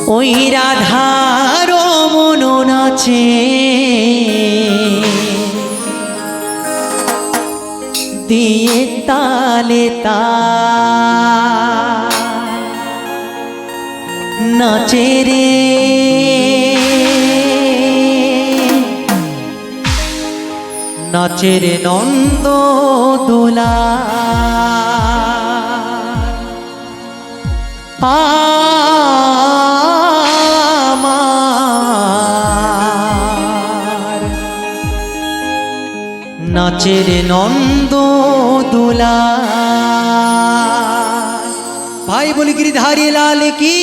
ওই রাধার মন নাচে দিয়ে তালে নাচে রে নাচে রে নন্দ দোলা নাচে রে নন্দ দোলা। ভাই বলি গিরিধারী লাল কি,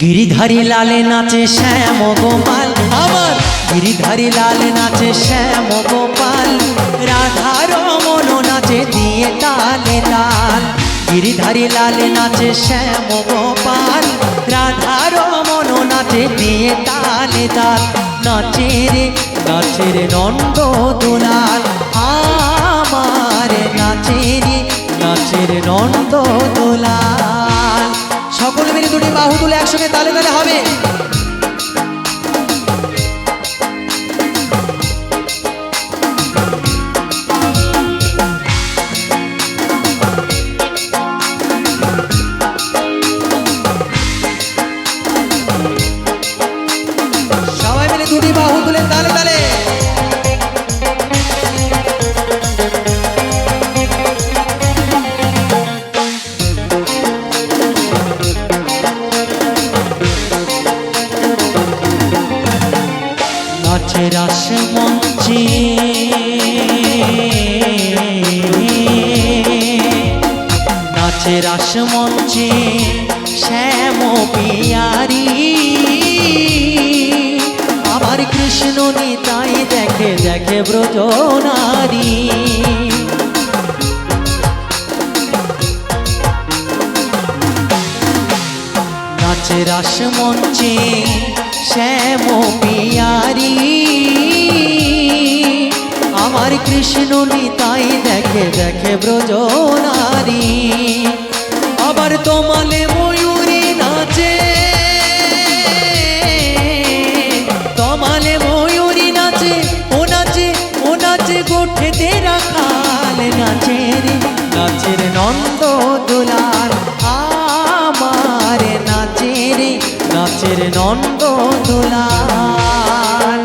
গিরিধারী লালে নাচে শ্যাম গোপাল, আমার গিরিধারী লাল নাচে শ্যাম গোপাল, রাধার মন নাচে দিয়ে তালে তাল। গিরিধারী লাল নাচে শ্যাম গোপাল, রাধার মন নাচে দিয়ে তালে তাল। নাচে রে নন্দ দুলাল আমার, নাচে রে নন্দ দুলাল। সকলে মিলে দুটি বাহু তুলে একসঙ্গে তালে তালে হবে। সবাই মিলে দুটি বাহু তুলে তালে তালে। নাচে রাস মঞ্চে নাচে রাস মঞ্চে শ্যাম পিয়ারি, আমার কৃষ্ণ নিতাই দেখে দেখে ব্রজ নারী। নাচে রাস মঞ্চে শ্যাম পিয়ারি, আমার কৃষ্ণ নিতাই দেখে দেখে ব্রজ নারী। আবার তোমালে ময়ূরী নাচে, তোমালে ময়ূরী নাচে, ও নাচে ও নাচে গোঠেতে রাখাল। নাচে রে নন্দ দুলাল আমার, নাচে রে নন্দ দুলাল।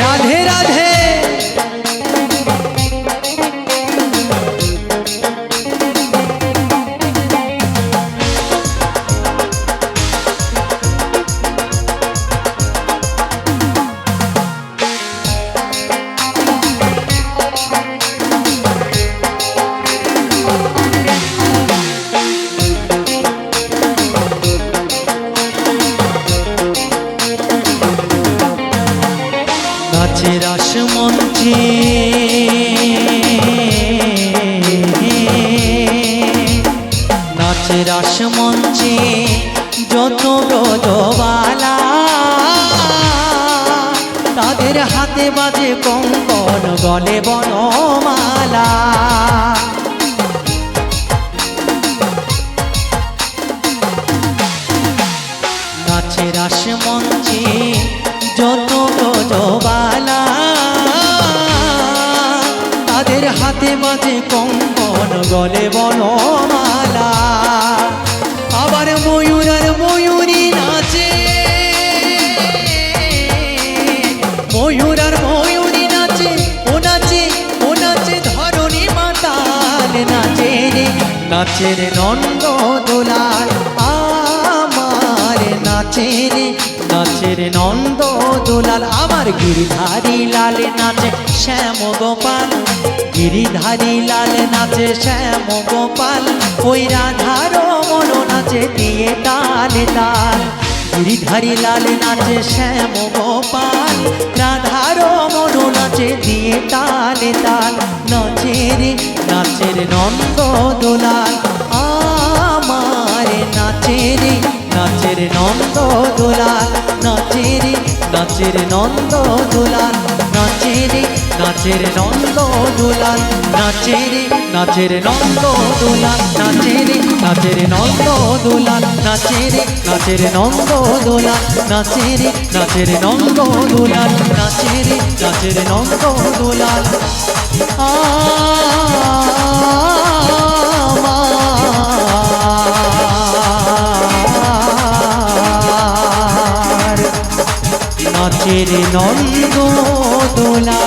রাধে রাধে। নাচে রাস মঞ্চে নাচে রাস মঞ্চে যত ব্রজবালা, তাদের হাতে বাজে কঙ্কন গলে বনমালা। নাচে রাস মঞ্চে যত ব্রজবালা, তাদের হাতে বাজে কঙ্কন গলে বনমালা। আবার ময়ূর আর ময়ূরী নাচে, ময়ূর আর ময়ূরী নাচে, ও নাচে ও নাচে ধরণী মাতাল। নাচে রে নন্দ দুলাল আমার, নাচে রে নন্দ দুলাল। আমার গিরিধারী লাল নাচে শ্যাম গোপাল, গিরিধারী লাল নাচে শ্যাম গোপাল, ওই রাধার মন নাচে দিয়ে তালে তাল। গিরিধারী লাল নাচে শ্যাম গোপাল, রাধার মন নাচে দিয়ে তালে তাল। নাচে রে নন্দ দুলাল আমার, নাচে রে নন্দ দুলাল, নাচে নাচের নন্দ দোলাল নাচে রে নাচের নন্দ দোলাল নাচে রে নাচের নন্দ দোলাল নাচে রে নাচের নন্দ দোলাল নাচে রে নাচের নন্দ দোলাল নাচে রে নাচের নন্দ দোলাল নাচে রে নাচের নন্দ দোলাল আমার নাচের নন্দ দোলাল।